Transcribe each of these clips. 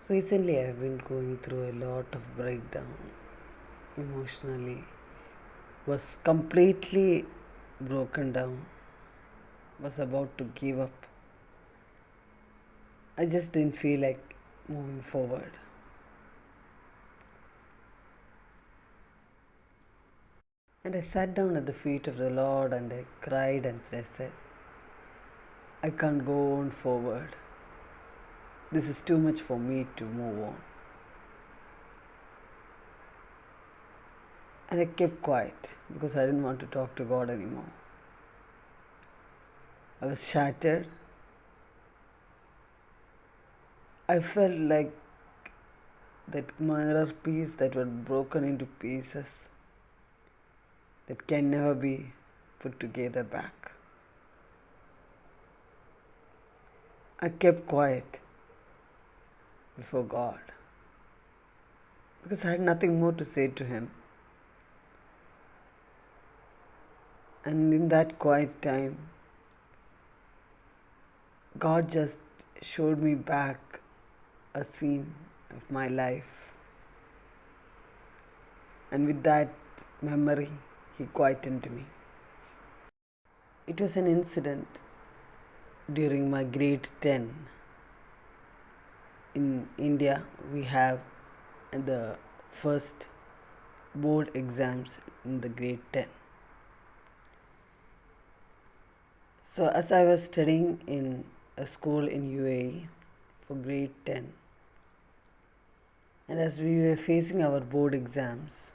Recently, I've been going through a lot of breakdown emotionally, was completely broken down, was about to give up. I just didn't feel like moving forward. And I sat down at the feet of the Lord and I cried and I said, I can't go on forward. This is too much for me to move on. And I kept quiet because I didn't want to talk to God anymore. I was shattered. I felt like that mirror piece that was broken into pieces that can never be put together back. I kept quiet before God because I had nothing more to say to Him. And in that quiet time, God just showed me back a scene of my life. And with that memory, He quietened me. It was an incident during my grade 10. In India, we have the first board exams in the grade 10. So, as I was studying in a school in UAE for grade 10, and as we were facing our board exams,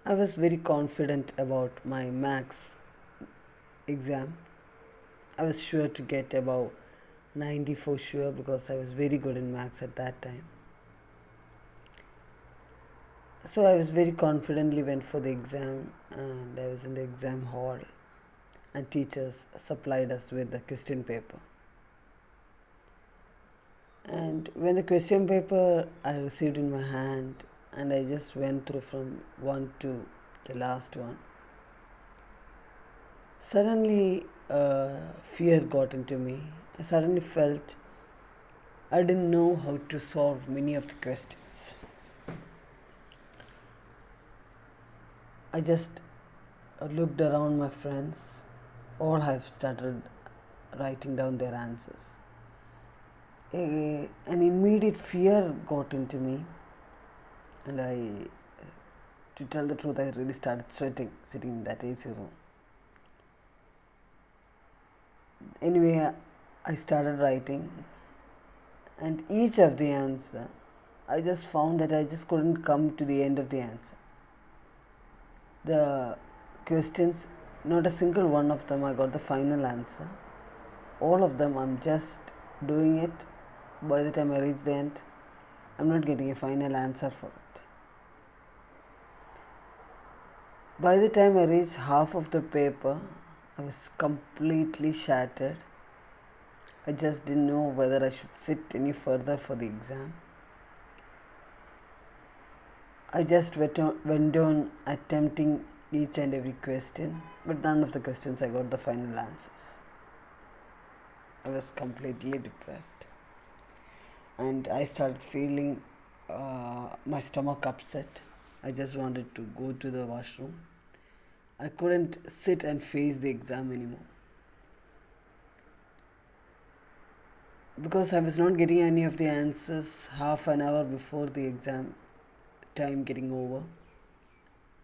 I was very confident about my maths exam. I was sure to get above 90 for sure because I was very good in maths at that time. So I was very confidently went for the exam and I was in the exam hall and teachers supplied us with the question paper. And when the question paper I received in my hand and I just went through from one to the last one, suddenly fear got into me. I suddenly felt I didn't know how to solve many of the questions. I just looked around my friends. All have started writing down their answers. An immediate fear got into me, and to tell the truth, I really started sweating sitting in that AC room. Anyway, I started writing, and each of the answer, I just found that I just couldn't come to the end of the answer. The questions, not a single one of them I got the final answer. All of them I'm just doing it. By the time I reach the end, I'm not getting a final answer for it. By the time I reached half of the paper, I was completely shattered. I just didn't know whether I should sit any further for the exam. I just went on attempting each and every question, but none of the questions I got the final answers. I was completely depressed. And I started feeling my stomach upset. I just wanted to go to the washroom. I couldn't sit and face the exam anymore because I was not getting any of the answers half an hour before the exam time getting over.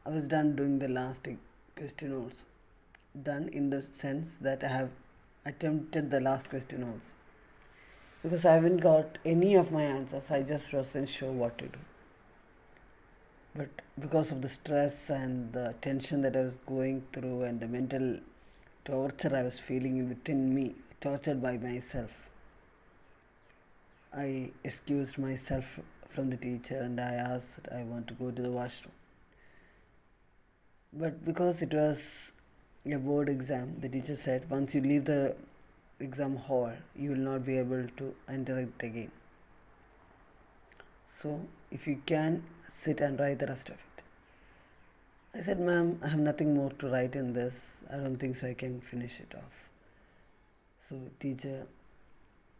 I was done doing the last question also. Done in the sense that I have attempted the last question also. Because I haven't got any of my answers, I just wasn't sure what to do. But because of the stress and the tension that I was going through and the mental torture I was feeling within me, tortured by myself, I excused myself from the teacher and I asked I want to go to the washroom. But because it was a board exam, the teacher said once you leave the exam hall, you will not be able to enter it again. So, if you can, sit and write the rest of it. I said, ma'am, I have nothing more to write in this. I don't think so I can finish it off. So, teacher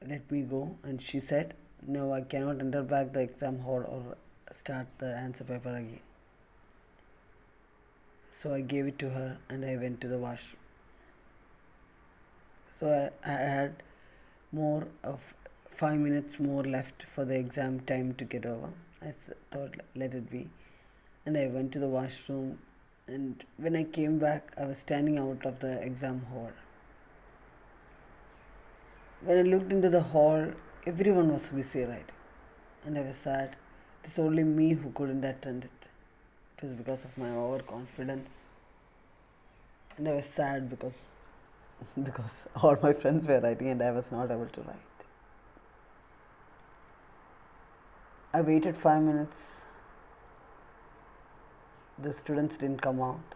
let me go, and she said, "No, I cannot enter back the exam hall or start the answer paper again." So I gave it to her and I went to the washroom. So I had more of 5 minutes more left for the exam time to get over. I thought, let it be. And I went to the washroom, and when I came back, I was standing out of the exam hall. When I looked into the hall, everyone was busy writing, and I was sad. It's only me who couldn't attend it. It was because of my overconfidence, and I was sad because because all my friends were writing and I was not able to write. I waited 5 minutes. The students didn't come out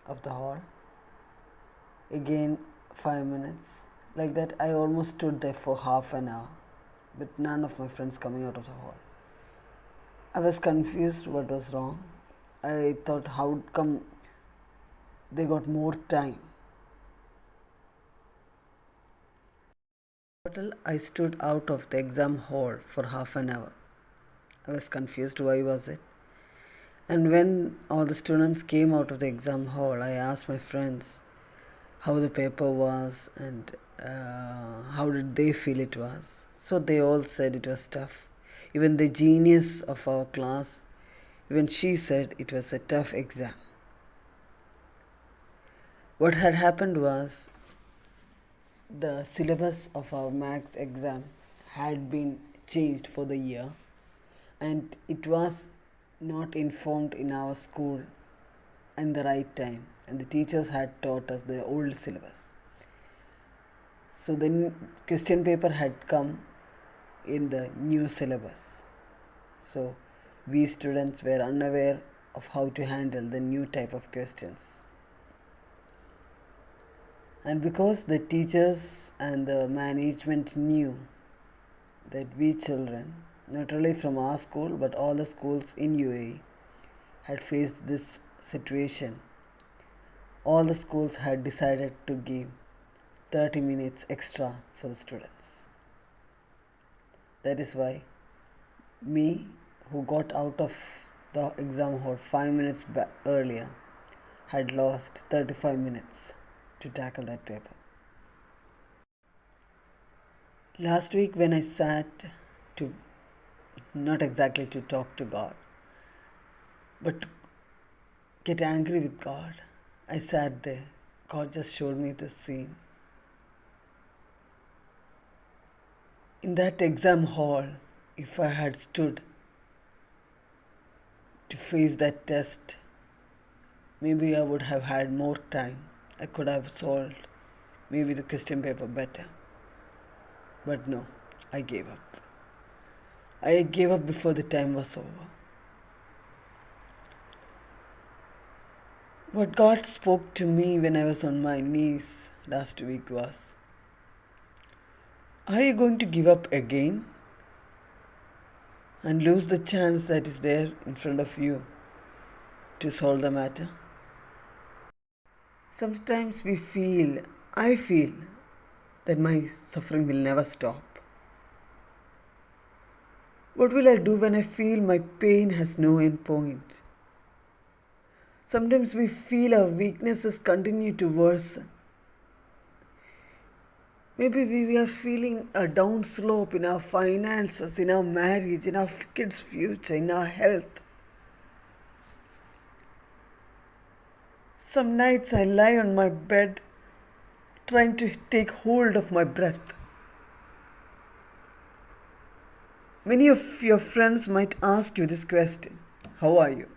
of the hall. Again, 5 minutes. Like that, I almost stood there for half an hour with none of my friends coming out of the hall. I was confused what was wrong. I thought, how come they got more time? Total, I stood out of the exam hall for half an hour. I was confused, why was it? And when all the students came out of the exam hall, I asked my friends how the paper was and how did they feel it was. So they all said it was tough. Even the genius of our class, even she said it was a tough exam. What had happened was the syllabus of our maths exam had been changed for the year, and it was not informed in our school in the right time, and the teachers had taught us the old syllabus. So the question paper had come in the new syllabus. So we students were unaware of how to handle the new type of questions. And because the teachers and the management knew that we children, not only from our school but all the schools in UAE, had faced this situation, all the schools had decided to give 30 minutes extra for the students. That is why me, who got out of the exam hall 5 minutes earlier, had lost 35 minutes to tackle that paper. Last week, when I sat to, not exactly to talk to God, but to get angry with God, I sat there. God just showed me this scene. In that exam hall, if I had stood to face that test, maybe I would have had more time. I could have solved maybe the question paper better. But no, I gave up. I gave up before the time was over. What God spoke to me when I was on my knees last week was, are you going to give up again and lose the chance that is there in front of you to solve the matter? Sometimes I feel that my suffering will never stop. What will I do when I feel my pain has no end point? Sometimes we feel our weaknesses continue to worsen. Maybe we are feeling a downslope in our finances, in our marriage, in our kids' future, in our health. Some nights I lie on my bed trying to take hold of my breath. Many of your friends might ask you this question, how are you?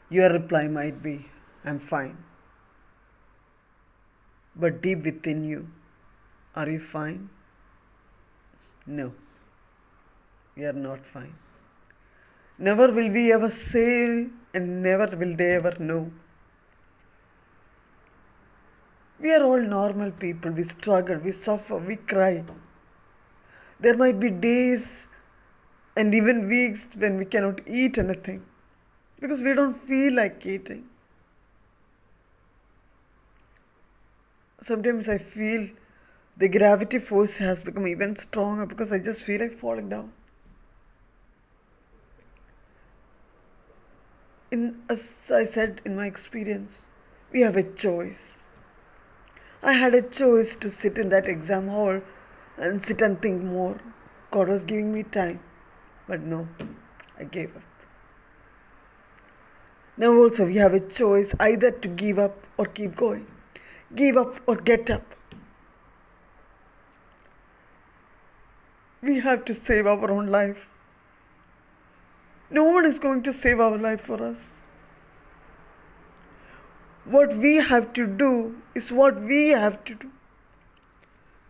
Your reply might be, I'm fine. But deep within you, are you fine? No, we are not fine. Never will we ever say, and never will they ever know. We are all normal people. We struggle, we suffer, we cry. There might be days and even weeks when we cannot eat anything because we don't feel like eating. Sometimes I feel The gravity force has become even stronger because I just feel like falling down. As I said in my experience, we have a choice. I had a choice to sit in that exam hall and sit and think more. God was giving me time. But no, I gave up. Now also we have a choice either to give up or keep going. Give up or get up. We have to save our own life. No one is going to save our life for us. What we have to do is what we have to do,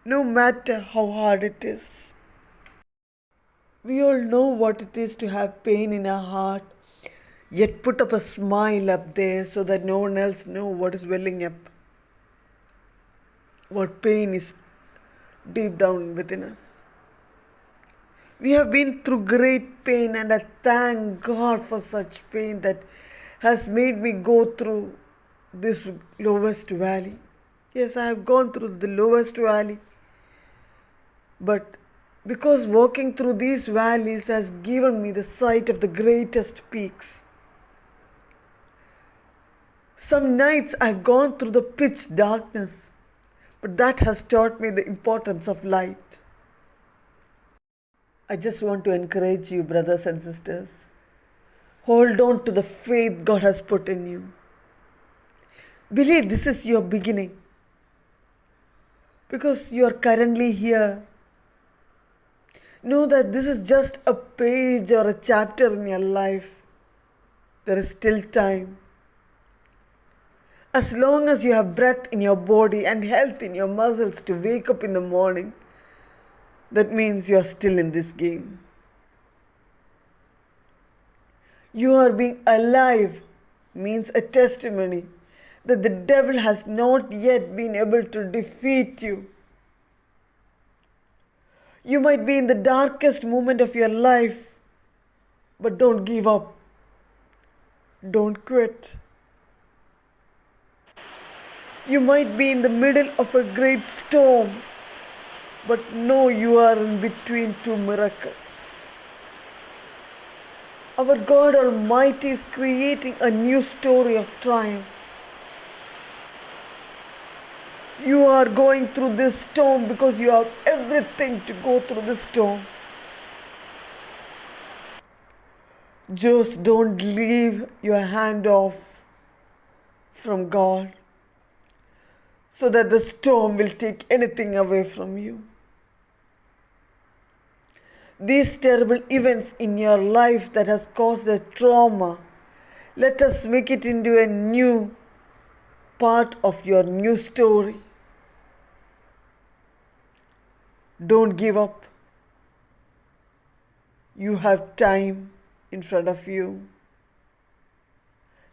no matter how hard it is. We all know what it is to have pain in our heart, yet put up a smile up there so that no one else knows what is welling up, what pain is deep down within us. We have been through great pain, and I thank God for such pain that has made me go through this lowest valley. Yes, I have gone through the lowest valley, but because walking through these valleys has given me the sight of the greatest peaks. Some nights I've gone through the pitch darkness, but that has taught me the importance of light. I just want to encourage you, brothers and sisters. Hold on to the faith God has put in you. Believe this is your beginning. Because you are currently here. Know that this is just a page or a chapter in your life. There is still time. As long as you have breath in your body and health in your muscles to wake up in the morning, that means you are still in this game. You are being alive means a testimony that the devil has not yet been able to defeat you. You might be in the darkest moment of your life, but don't give up. Don't quit. You might be in the middle of a great storm, but know you are in between two miracles. Our God Almighty is creating a new story of triumph. You are going through this storm because you have everything to go through this storm. Just don't leave your hand off from God so that the storm will take anything away from you. These terrible events in your life that has caused a trauma, let us make it into a new part of your new story. Don't give up. You have time in front of you.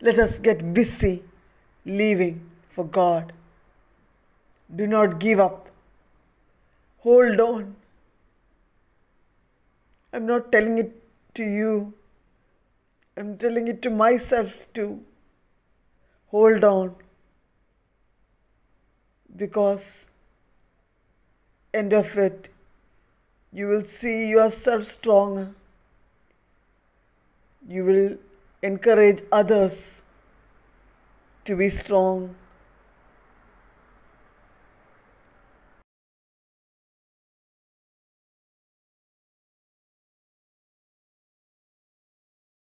Let us get busy living for God. Do not give up. Hold on. I'm not telling it to you. I'm telling it to myself too. Hold on. Because end of it, you will see yourself stronger. You will encourage others to be strong.